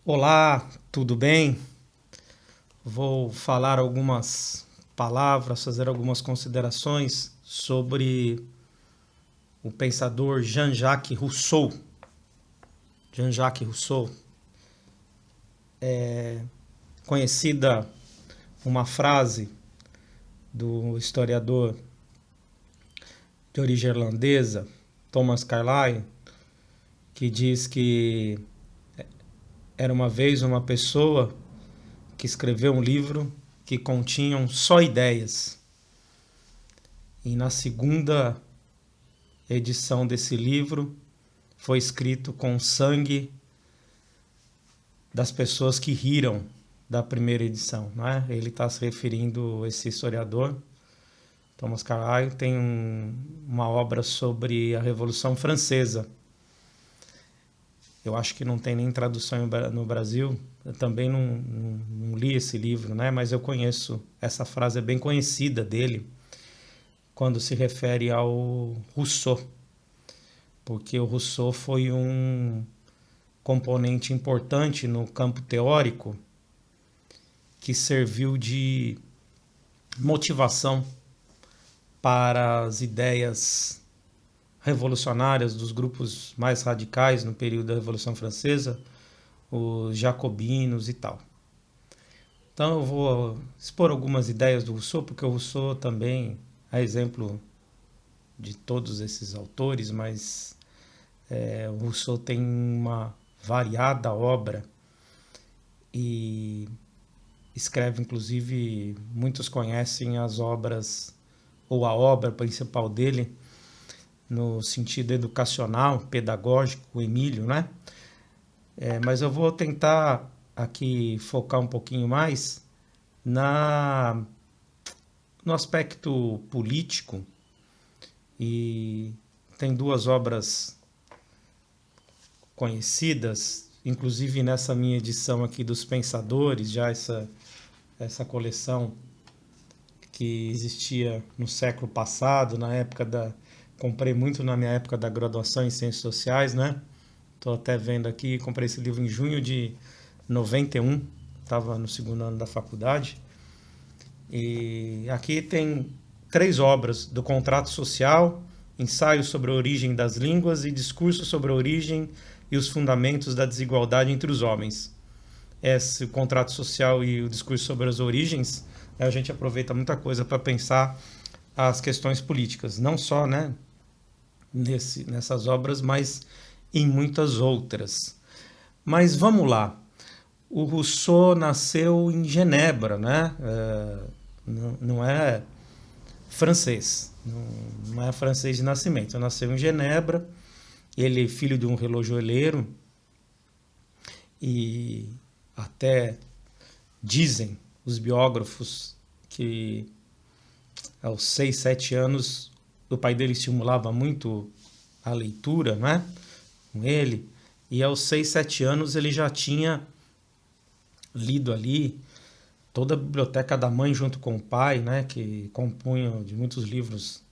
Olá, tudo bem? Vou falar algumas palavras, fazer algumas considerações sobre o pensador Jean-Jacques Rousseau. Jean-Jacques Rousseau, conhecida uma frase do historiador de origem irlandesa, Thomas Carlyle, que diz que era uma vez uma pessoa que escreveu um livro que continham só ideias. E na segunda edição desse livro foi escrito com sangue das pessoas que riram da primeira edição, né? Ele está se referindo, esse historiador, Thomas Carlyle, tem uma obra sobre a Revolução Francesa. Eu acho que não tem nem tradução no Brasil. Eu também não li esse livro, né? Mas eu conheço, essa frase é bem conhecida dele, quando se refere ao Rousseau, porque o Rousseau foi um componente importante no campo teórico que serviu de motivação para as ideias revolucionárias dos grupos mais radicais no período da Revolução Francesa, os jacobinos e tal. Então eu vou expor algumas ideias do Rousseau, porque o Rousseau também é exemplo de todos esses autores, mas o Rousseau tem uma variada obra e escreve, inclusive, muitos conhecem as obras ou a obra principal dele no sentido educacional, pedagógico, o Emílio, né? Mas eu vou tentar aqui focar um pouquinho mais na no aspecto político, e tem duas obras conhecidas, inclusive nessa minha edição aqui dos Pensadores, já essa coleção que existia no século passado, na época da... Comprei muito na minha época da graduação em Ciências Sociais, né? Estou até vendo aqui, comprei esse livro em junho de 91, estava no segundo ano da faculdade. E aqui tem três obras: do Contrato Social, Ensaio sobre a Origem das Línguas e Discurso sobre a Origem e os Fundamentos da Desigualdade entre os Homens. Esse Contrato Social e o Discurso sobre as Origens, a gente aproveita muita coisa para pensar as questões políticas, não só, né, nessas obras, mas em muitas outras. Mas vamos lá. O Rousseau nasceu em Genebra, né? Não é francês, não é francês de nascimento. Nasceu em Genebra. Ele é filho de um relojoeiro e até dizem os biógrafos que aos 6, 7 anos o pai dele estimulava muito a leitura, né, com ele, e aos 6, 7 anos ele já tinha lido ali toda a biblioteca da mãe junto com o pai, né, que compunham de muitos livros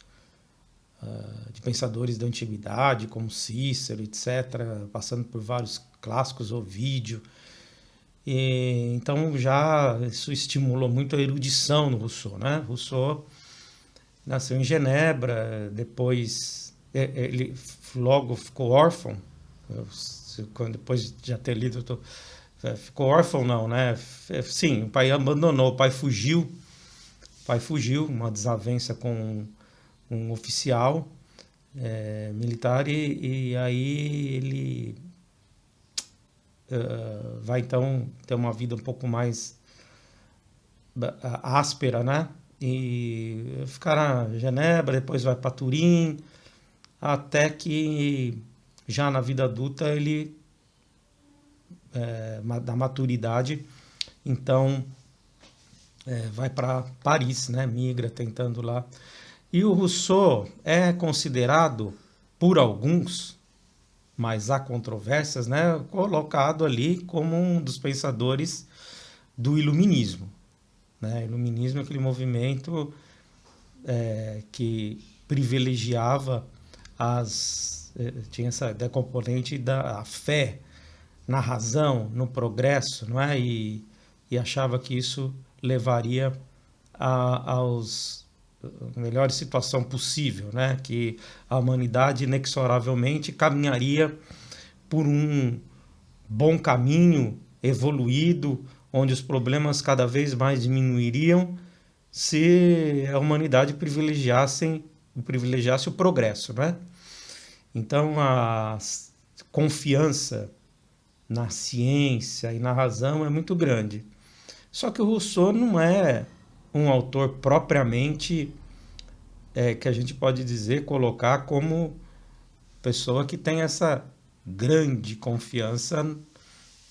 de pensadores da antiguidade, como Cícero, etc., passando por vários clássicos, Ovídio. E, então já isso estimulou muito a erudição no Rousseau, né? Rousseau nasceu em Genebra, depois ele logo ficou órfão, depois de já ter lido, ficou órfão não, né? Sim, o pai abandonou, o pai fugiu, uma desavença com um oficial militar, e aí ele vai então ter uma vida um pouco mais áspera, né? E ficar na Genebra, depois vai para Turim, até que já na vida adulta ele da maturidade, então vai para Paris, né? Migra tentando lá. E o Rousseau é considerado por alguns, mas há controvérsias, né, colocado ali como um dos pensadores do iluminismo. Né? Iluminismo é aquele movimento que privilegiava tinha essa componente da fé, na razão, no progresso, não é? E achava que isso levaria aos melhor situação possível, né? Que a humanidade inexoravelmente caminharia por um bom caminho, evoluído, onde os problemas cada vez mais diminuiriam se a humanidade privilegiasse o progresso, né? Então a confiança na ciência e na razão é muito grande. Só que o Rousseau não é um autor propriamente que a gente pode dizer, colocar como pessoa que tem essa grande confiança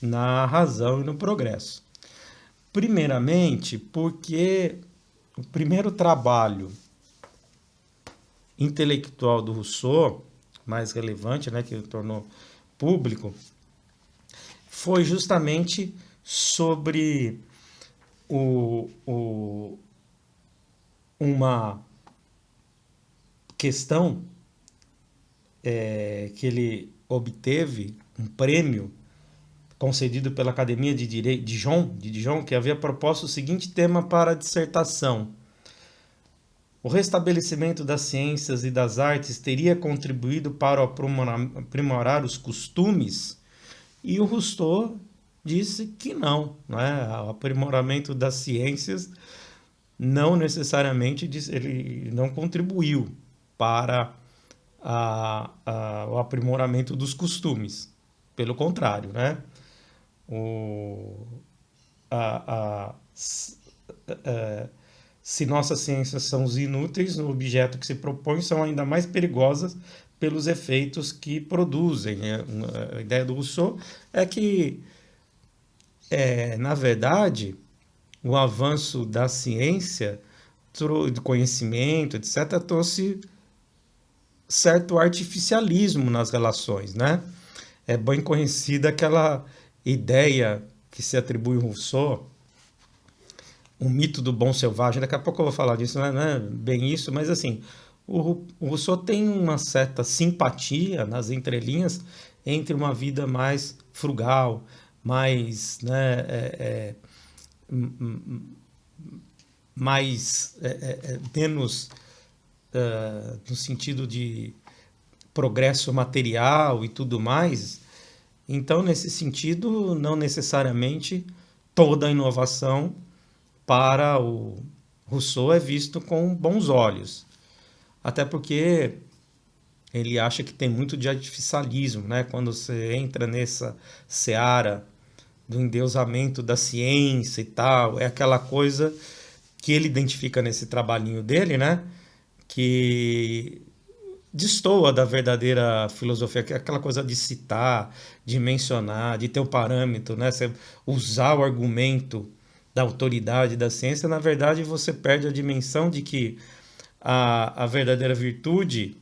na razão e no progresso. Primeiramente, porque o primeiro trabalho intelectual do Rousseau, mais relevante, né, que ele tornou público, foi justamente sobre uma questão que ele obteve, um prêmio concedido pela Academia de Direito de Dijon, que havia proposto o seguinte tema para a dissertação: o restabelecimento das ciências e das artes teria contribuído para aprimorar os costumes? E o Rousseau disse que não, né? O aprimoramento das ciências não necessariamente ele não contribuiu para o aprimoramento dos costumes. Pelo contrário, né? O, a, a, se nossas ciências são inúteis, o objeto que se propõe são ainda mais perigosas pelos efeitos que produzem. A ideia do Rousseau é que, na verdade, o avanço da ciência, do conhecimento, etc., trouxe certo artificialismo nas relações, né? É bem conhecida aquela ideia que se atribui ao Rousseau, o mito do bom selvagem. Daqui a pouco eu vou falar disso, não é bem isso, mas assim, o Rousseau tem uma certa simpatia nas entrelinhas entre uma vida mais frugal, mais, né, mais menos no sentido de progresso material e tudo mais. Então, nesse sentido, não necessariamente toda inovação para o Rousseau é visto com bons olhos. Até porque ele acha que tem muito de artificialismo, né? Quando você entra nessa seara do endeusamento da ciência e tal, é aquela coisa que ele identifica nesse trabalhinho dele, né? Que destoa da verdadeira filosofia, que é aquela coisa de citar, de mencionar, de ter o parâmetro, né? Você usar o argumento da autoridade da ciência, na verdade você perde a dimensão de que a verdadeira virtude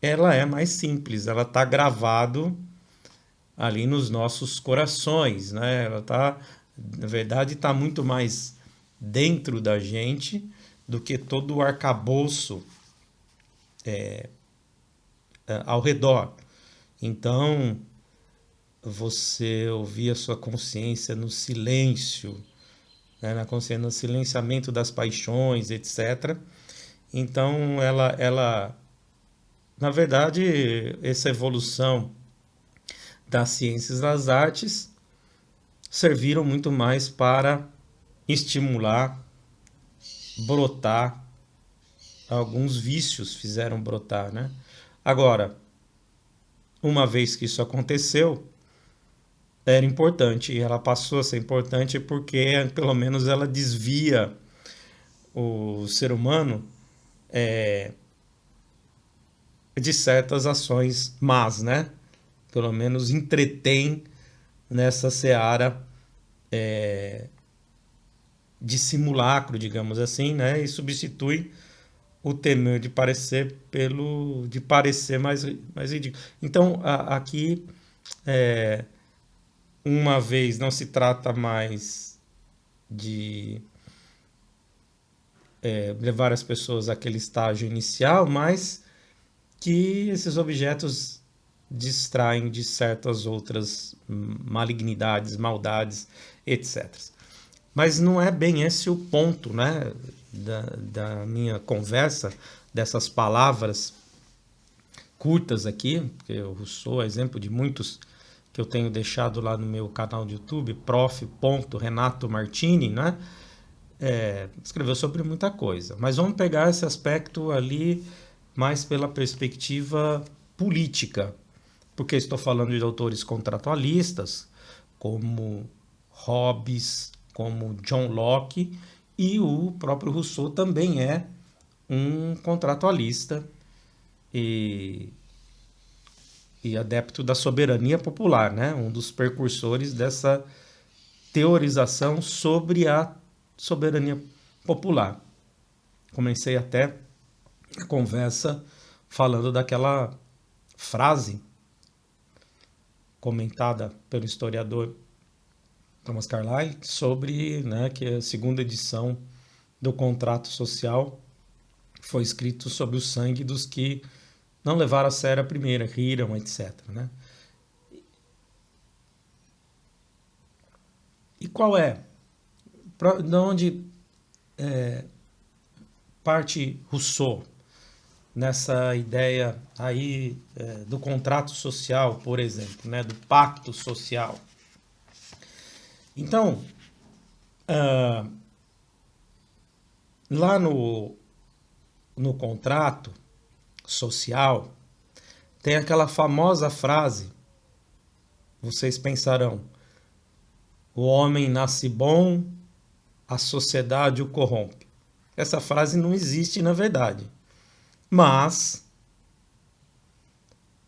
ela é mais simples, ela está gravado ali nos nossos corações, né? Ela tá, na verdade, está muito mais dentro da gente do que todo o arcabouço ao redor. Então, você ouvir a sua consciência no silêncio, né? Na consciência, no silenciamento das paixões, etc. Então, na verdade, essa evolução das ciências e das artes serviram muito mais para estimular, brotar, alguns vícios fizeram brotar, né? Agora, uma vez que isso aconteceu, era importante, e ela passou a ser importante porque pelo menos ela desvia o ser humano de certas ações más, né? Pelo menos entretém nessa seara de simulacro, digamos assim, né? E substitui o temor de parecer de parecer mais ridículo. Então, aqui, uma vez, não se trata mais de levar as pessoas àquele estágio inicial, mas que esses objetos distraem de certas outras malignidades, maldades, etc. Mas não é bem esse o ponto, né, da minha conversa, dessas palavras curtas aqui, porque o Rousseau é exemplo de muitos que eu tenho deixado lá no meu canal de YouTube, prof. Renato Martini, né? Escreveu sobre muita coisa. Mas vamos pegar esse aspecto ali mais pela perspectiva política, porque estou falando de autores contratualistas, como Hobbes, como John Locke, e o próprio Rousseau também é um contratualista e adepto da soberania popular, né? Um dos precursores dessa teorização sobre a soberania popular. Comecei até a conversa falando daquela frase comentada pelo historiador Thomas Carlyle sobre, né, que a segunda edição do contrato social foi escrito sobre o sangue dos que não levaram a sério a primeira, riram, etc. Né? E qual é? De onde parte Rousseau nessa ideia aí do contrato social, por exemplo, né, do pacto social? Então, lá no contrato social, tem aquela famosa frase, vocês pensarão, o homem nasce bom, a sociedade o corrompe. Essa frase não existe na verdade, mas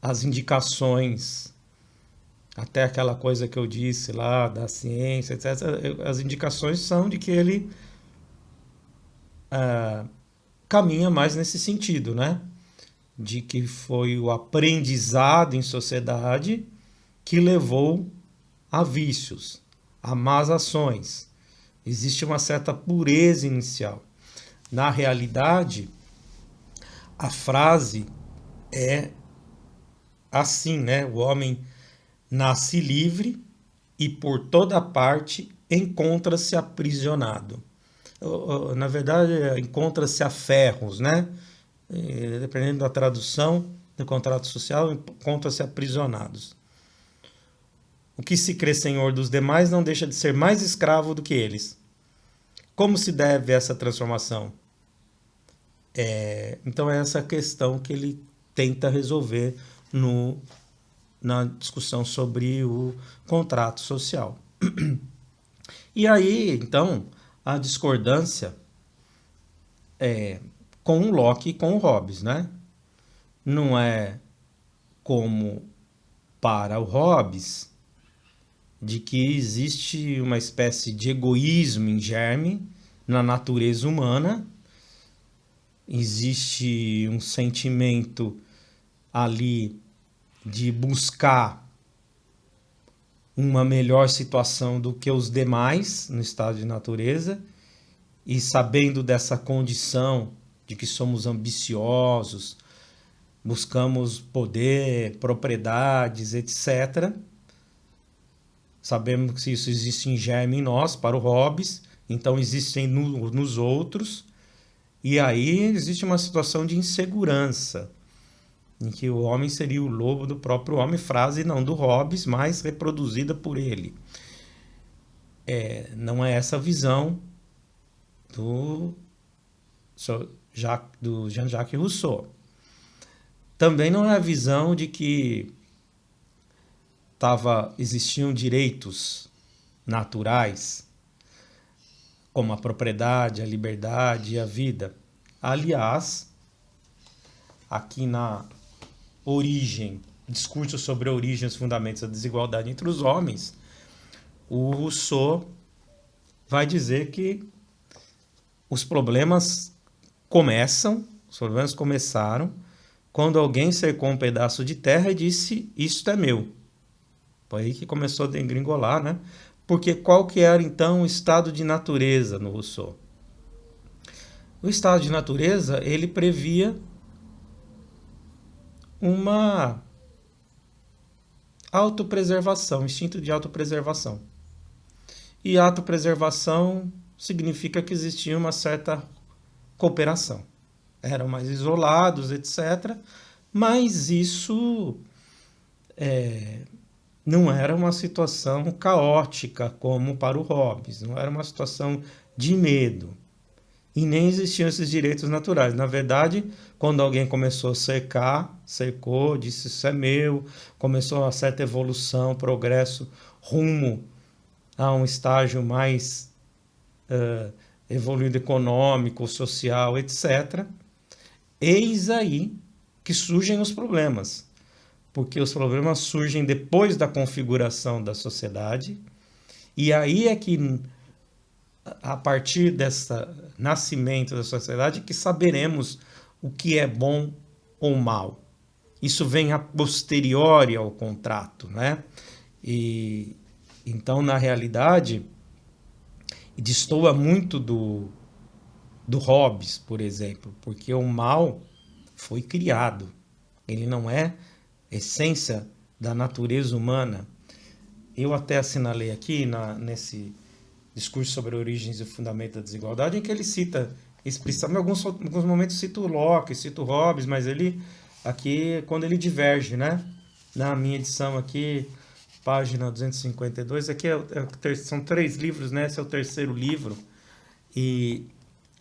as indicações, até aquela coisa que eu disse lá da ciência, etc., as indicações são de que ele caminha mais nesse sentido, né? De que foi o aprendizado em sociedade que levou a vícios, a más ações. Existe uma certa pureza inicial. Na realidade, a frase é assim, né? O homem nasce livre e por toda parte encontra-se aprisionado. Na verdade, encontra-se a ferros, né? Dependendo da tradução do contrato social, encontra-se aprisionados. O que se crê senhor dos demais não deixa de ser mais escravo do que eles. Como se deve essa transformação? Então é essa questão que ele tenta resolver na discussão sobre o contrato social. E aí, então, a discordância com o Locke e com o Hobbes, né? Não é como para o Hobbes de que existe uma espécie de egoísmo em germe na natureza humana, existe um sentimento ali de buscar uma melhor situação do que os demais no estado de natureza, e sabendo dessa condição de que somos ambiciosos, buscamos poder, propriedades, etc. Sabemos que isso existe em germe em nós, para o Hobbes, então existem nos outros, e aí existe uma situação de insegurança, em que o homem seria o lobo do próprio homem, frase não do Hobbes, mas reproduzida por ele. Não é essa a visão do Jean-Jacques Rousseau. Também não é a visão de que existiam direitos naturais, como a propriedade, a liberdade e a vida. Aliás, aqui na origem, discurso sobre a origem e os fundamentos da desigualdade entre os homens, o Rousseau vai dizer que os problemas começaram quando alguém cercou um pedaço de terra e disse, isto é meu. Foi aí que começou a degringolar, né? Porque qual que era então o estado de natureza no Rousseau? O estado de natureza, ele previa uma autopreservação, instinto de autopreservação. E autopreservação significa que existia uma certa cooperação. Eram mais isolados, etc. Mas isso não era uma situação caótica como para o Hobbes, não era uma situação de medo. E nem existiam esses direitos naturais. Na verdade, quando alguém começou a cercou, disse isso é meu, começou uma certa evolução, progresso rumo a um estágio mais evoluído econômico, social, etc. Eis aí que surgem os problemas, porque os problemas surgem depois da configuração da sociedade, e aí é que, a partir desse nascimento da sociedade, que saberemos o que é bom ou mal. Isso vem a posteriori ao contrato, né? E então, na realidade, destoa muito do Hobbes, por exemplo, porque o mal foi criado. Ele não é essência da natureza humana. Eu até assinalei aqui nesse discurso sobre origens e fundamento da desigualdade, em que ele cita explicitamente, em alguns momentos cita o Locke, cita o Hobbes, mas ele aqui, quando ele diverge, né? Na minha edição aqui, página 252, aqui são 3 livros, né? Esse é o terceiro livro, e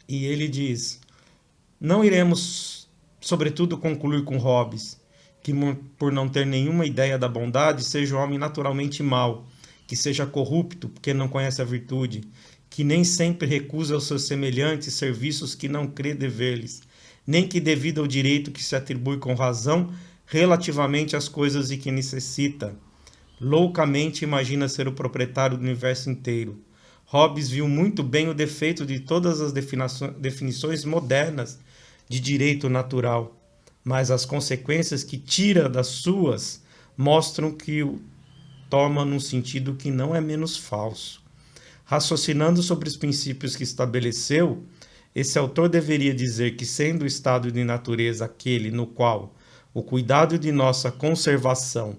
ele diz: não iremos, sobretudo, concluir com Hobbes, que por não ter nenhuma ideia da bondade, seja um homem naturalmente mau, que seja corrupto, porque não conhece a virtude, que nem sempre recusa aos seus semelhantes serviços que não crê dever-lhes, nem que devido ao direito que se atribui com razão relativamente às coisas de que necessita. Loucamente imagina ser o proprietário do universo inteiro. Hobbes viu muito bem o defeito de todas as definições modernas de direito natural, mas as consequências que tira das suas mostram que o toma num sentido que não é menos falso. Raciocinando sobre os princípios que estabeleceu, esse autor deveria dizer que, sendo o estado de natureza aquele no qual o cuidado de nossa conservação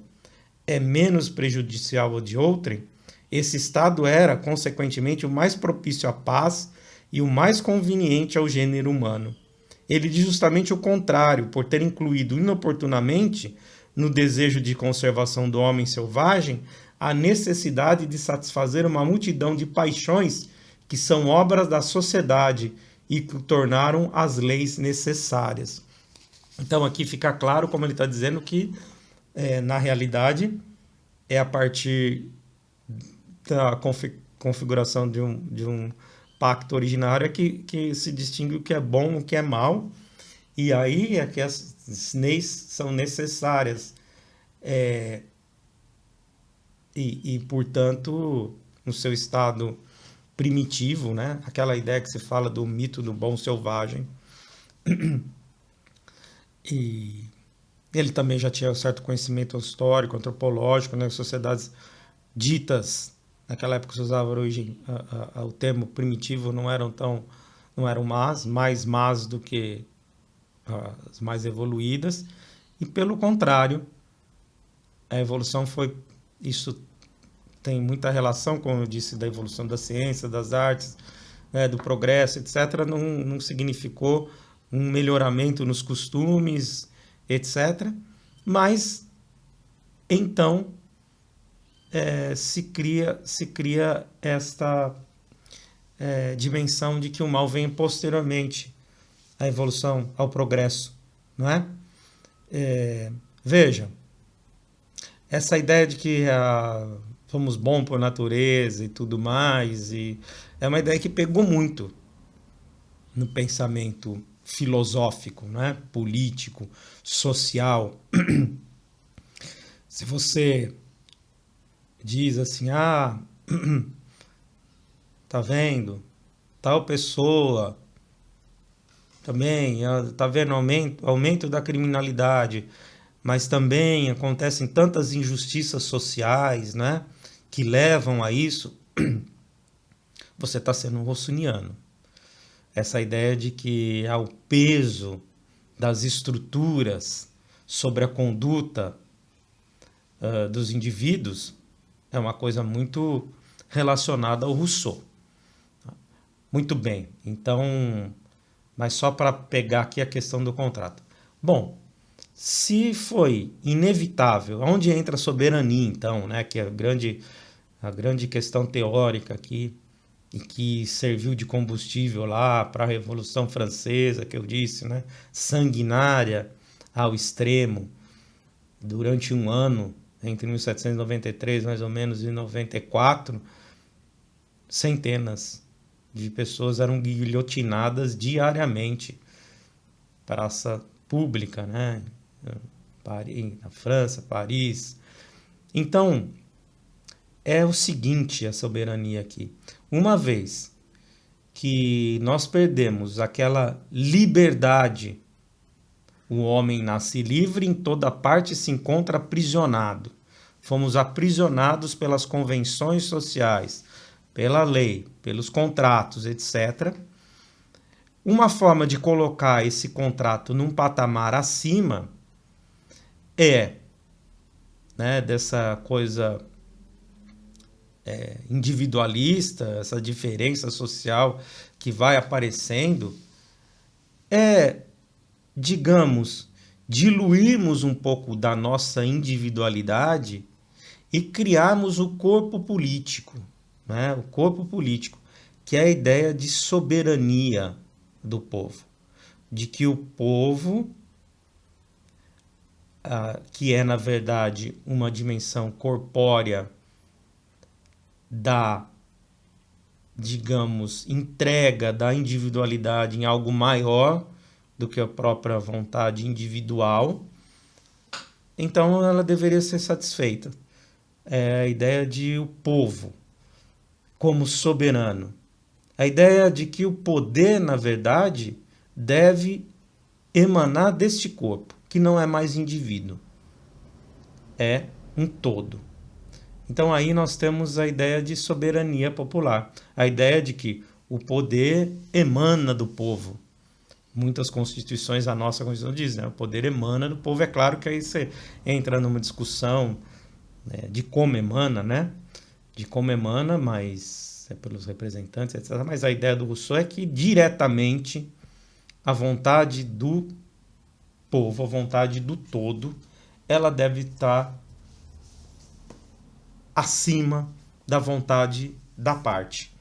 é menos prejudicial ao de outrem, esse estado era, consequentemente, o mais propício à paz e o mais conveniente ao gênero humano. Ele diz justamente o contrário, por ter incluído inoportunamente no desejo de conservação do homem selvagem a necessidade de satisfazer uma multidão de paixões que são obras da sociedade e que tornaram as leis necessárias. Então aqui fica claro, como ele está dizendo, que na realidade é a partir da configuração de um pacto originário que se distingue o que é bom e o que é mal, e aí é que as leis são necessárias. Portanto, no seu estado primitivo, né? Aquela ideia que se fala do mito do bom selvagem. E ele também já tinha um certo conhecimento histórico, antropológico, né? Sociedades ditas, naquela época se usava o termo primitivo, não eram mais más do que as mais evoluídas, e pelo contrário, a evolução isso tem muita relação, como eu disse, da evolução da ciência, das artes, né, do progresso, etc. Não significou um melhoramento nos costumes, etc. Mas, então, se cria esta dimensão de que o mal vem posteriormente à evolução, ao progresso, não é? Veja, essa ideia de que somos bons por natureza e tudo mais, é uma ideia que pegou muito no pensamento filosófico, né? Político, social. Se você diz assim, tá vendo? Tal pessoa também, tá vendo aumento da criminalidade, mas também acontecem tantas injustiças sociais, né, que levam a isso. Você está sendo um rossiniano. Essa ideia de que há o peso das estruturas sobre a conduta dos indivíduos é uma coisa muito relacionada ao Rousseau. Muito bem, então, mas só para pegar aqui a questão do contrato. Bom, se foi inevitável, onde entra a soberania, então, né, que é a grande questão teórica aqui, e que serviu de combustível lá para a Revolução Francesa, que eu disse, né, sanguinária ao extremo, durante um ano, entre 1793 mais ou menos e 94, centenas de pessoas eram guilhotinadas diariamente, praça pública, né? Paris, na França, Paris. Então, é o seguinte, a soberania aqui. Uma vez que nós perdemos aquela liberdade, o homem nasce livre, em toda parte se encontra aprisionado. Fomos aprisionados pelas convenções sociais, pela lei, pelos contratos, etc. Uma forma de colocar esse contrato num patamar acima é, né, dessa coisa individualista, essa diferença social que vai aparecendo, é, digamos, diluirmos um pouco da nossa individualidade e criarmos o corpo político, né? O corpo político, que é a ideia de soberania do povo, de que o povo, que é na verdade uma dimensão corpórea da, digamos, entrega da individualidade em algo maior do que a própria vontade individual, então ela deveria ser satisfeita. É a ideia de o povo como soberano. A ideia de que o poder, na verdade, deve emanar deste corpo, que não é mais indivíduo, é um todo. Então aí nós temos a ideia de soberania popular, a ideia de que o poder emana do povo. Muitas constituições, a nossa Constituição diz, né? O poder emana do povo. É claro que aí você entra numa discussão, né, de como emana, né? De como emana, mas é pelos representantes, etc. Mas a ideia do Rousseau é que diretamente a vontade do povo, a vontade do todo, ela deve estar acima da vontade da parte.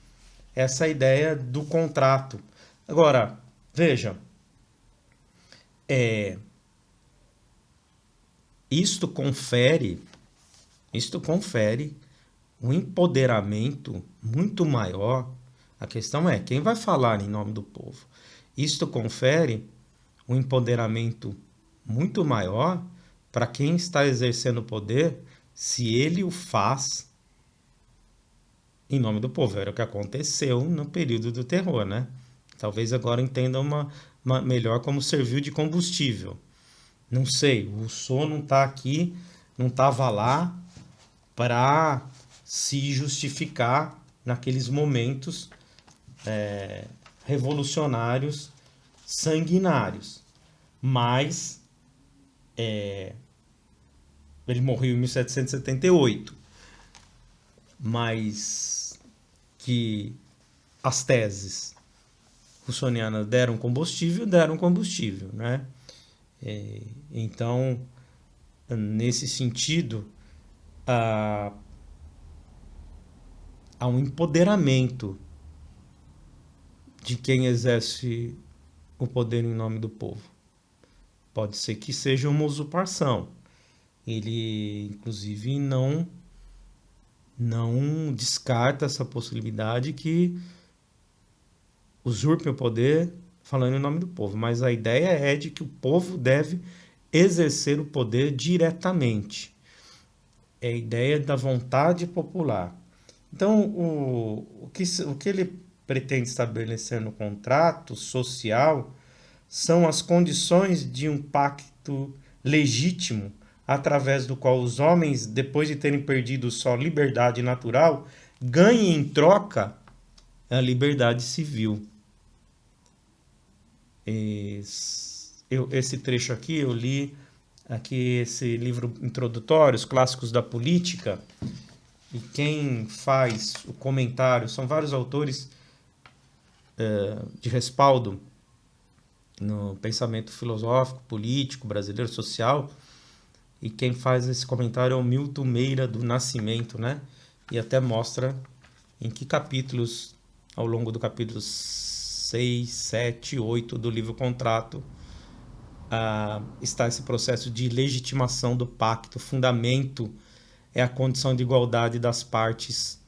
Essa é a ideia do contrato. Agora, veja, isto confere um empoderamento muito maior. A questão é, quem vai falar em nome do povo? Isto confere um empoderamento muito maior para quem está exercendo o poder, se ele o faz em nome do povo. Era o que aconteceu no período do terror, né? Talvez agora entendam melhor como serviu de combustível. Não sei, o Rousseau não está aqui, não estava lá para se justificar naqueles momentos revolucionários sanguinários. Mas ele morreu em 1778. Mas que as teses russonianas deram combustível, né? Então, nesse sentido, há um empoderamento de quem exerce o poder em nome do povo. Pode ser que seja uma usurpação. Ele, inclusive, não descarta essa possibilidade que usurpe o poder falando em nome do povo. Mas a ideia é de que o povo deve exercer o poder diretamente. É a ideia da vontade popular. Então, o que ele pretende estabelecer no contrato social são as condições de um pacto legítimo, através do qual os homens, depois de terem perdido sua liberdade natural, ganhem em troca a liberdade civil. Esse trecho aqui eu li aqui esse livro introdutório, Os Clássicos da Política, e quem faz o comentário são vários autores de respaldo no pensamento filosófico, político, brasileiro, social, e quem faz esse comentário é o Milton Meira do Nascimento, né? E até mostra em que capítulos, ao longo do capítulo 6, 7, 8 do livro Contrato, está esse processo de legitimação do pacto. O fundamento é a condição de igualdade das partes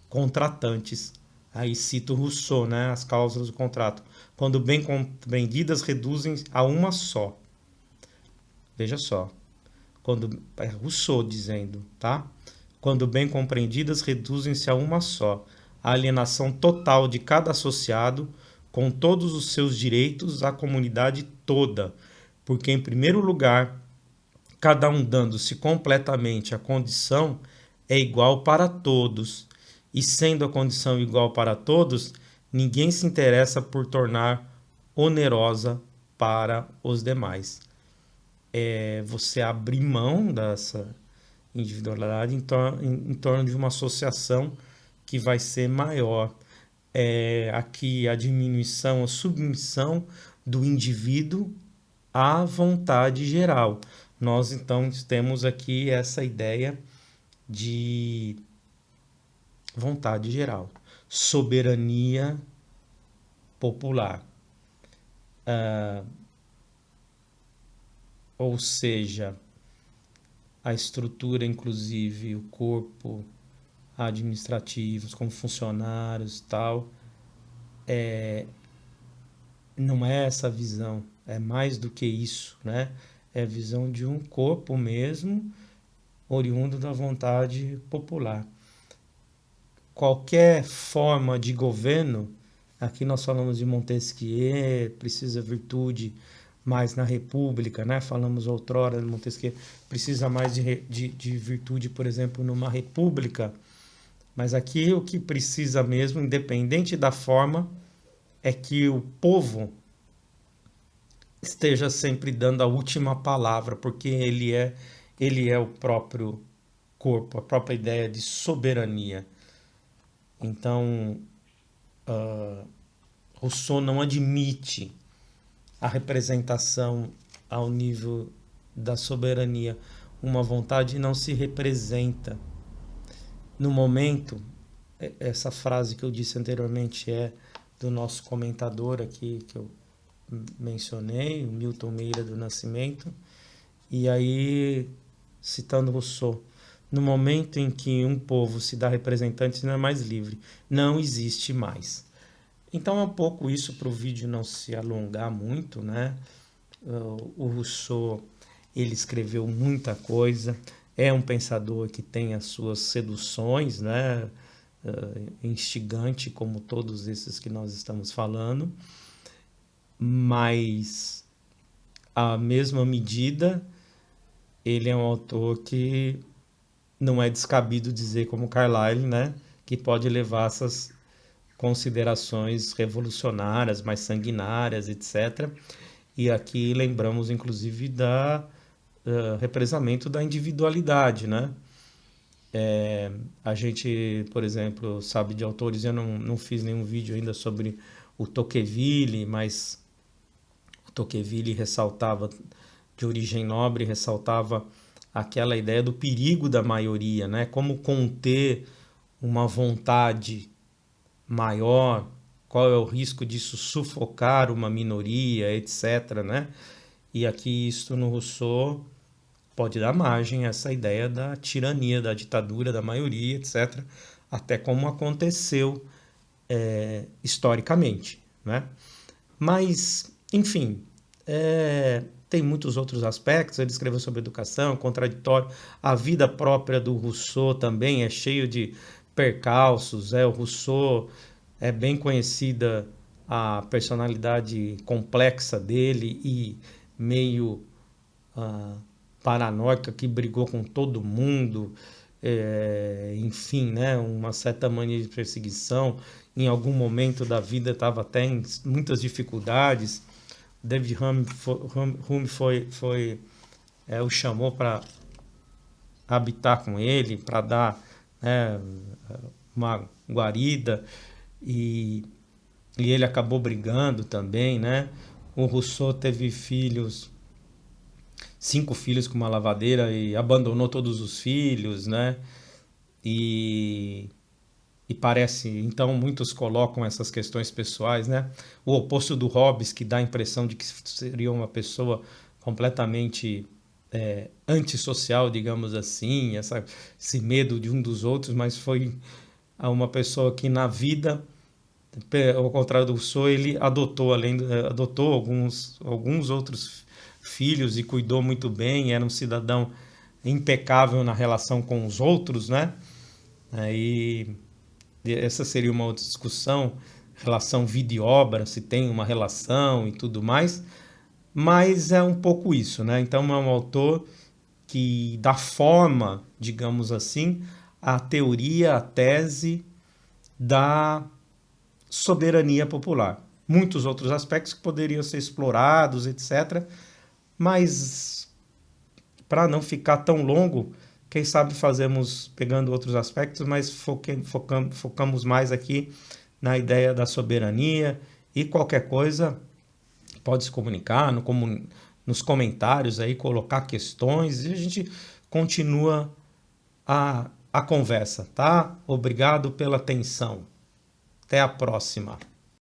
contratantes. Aí cito Rousseau, né? As cláusulas do contrato. Quando bem compreendidas, reduzem a uma só. Veja só. É Rousseau dizendo, tá? Quando bem compreendidas, reduzem-se a uma só. A alienação total de cada associado, com todos os seus direitos à comunidade toda. Porque, em primeiro lugar, cada um dando-se completamente a condição é igual para todos. E sendo a condição igual para todos, ninguém se interessa por tornar onerosa para os demais. É você abrir mão dessa individualidade em torno de uma associação que vai ser maior. Aqui a diminuição, a submissão do indivíduo à vontade geral. Nós então temos aqui essa ideia de vontade geral, soberania popular. Ou seja, a estrutura, inclusive o corpo administrativo, como funcionários e tal, não é essa visão, é mais do que isso, né? É a visão de um corpo mesmo, oriundo da vontade popular. Qualquer forma de governo, aqui nós falamos de Montesquieu, precisa virtude mais na República, né? Falamos outrora de Montesquieu, precisa mais de virtude, por exemplo, numa República, mas aqui o que precisa mesmo, independente da forma, é que o povo esteja sempre dando a última palavra, porque ele é o próprio corpo, a própria ideia de soberania. Então, Rousseau não admite a representação ao nível da soberania. Uma vontade não se representa. No momento, essa frase que eu disse anteriormente é do nosso comentador aqui, que eu mencionei, Milton Meira do Nascimento, e aí, citando Rousseau, no momento em que um povo se dá representante, não é mais livre, não existe mais. Então é um pouco isso para o vídeo não se alongar muito, né? O Rousseau, ele escreveu muita coisa, é um pensador que tem as suas seduções, né? Instigante, como todos esses que nós estamos falando, mas à mesma medida ele é um autor que não é descabido dizer, como Carlyle, né, que pode levar essas considerações revolucionárias, mais sanguinárias, etc. E aqui lembramos, inclusive, da represamento da individualidade, né? A gente, por exemplo, sabe de autores, eu não fiz nenhum vídeo ainda sobre o Tocqueville, mas o Tocqueville ressaltava, de origem nobre, ressaltava aquela ideia do perigo da maioria, né? Como conter uma vontade maior, qual é o risco disso sufocar uma minoria, etc., né? E aqui isto no Rousseau pode dar margem a essa ideia da tirania, da ditadura da maioria, etc., até como aconteceu historicamente, né? Mas, enfim, tem muitos outros aspectos. Ele escreveu sobre educação, contraditório. A vida própria do Rousseau também é cheio de percalços. O Rousseau é bem conhecida a personalidade complexa dele e meio paranoica, que brigou com todo mundo, enfim, né, uma certa mania de perseguição. Em algum momento da vida estava até em muitas dificuldades. David Hume foi o chamou para habitar com ele, para dar, né, uma guarida, e, e ele acabou brigando também, né? O Rousseau teve filhos, 5 filhos com uma lavadeira e abandonou todos os filhos, né? E, e parece, então muitos colocam essas questões pessoais, né? O oposto do Hobbes, que dá a impressão de que seria uma pessoa completamente antissocial, digamos assim, esse medo de um dos outros, mas foi uma pessoa que na vida, ao contrário do Rousseau, ele adotou alguns outros filhos e cuidou muito bem, era um cidadão impecável na relação com os outros, né? Aí essa seria uma outra discussão, relação vida e obra, se tem uma relação e tudo mais, mas é um pouco isso, né? Então é um autor que dá forma, digamos assim, à teoria, à tese da soberania popular. Muitos outros aspectos que poderiam ser explorados, etc. Mas para não ficar tão longo, quem sabe fazemos pegando outros aspectos, mas focamos mais aqui na ideia da soberania, e qualquer coisa pode se comunicar nos comentários aí, colocar questões e a gente continua a conversa, tá? Obrigado pela atenção. Até a próxima.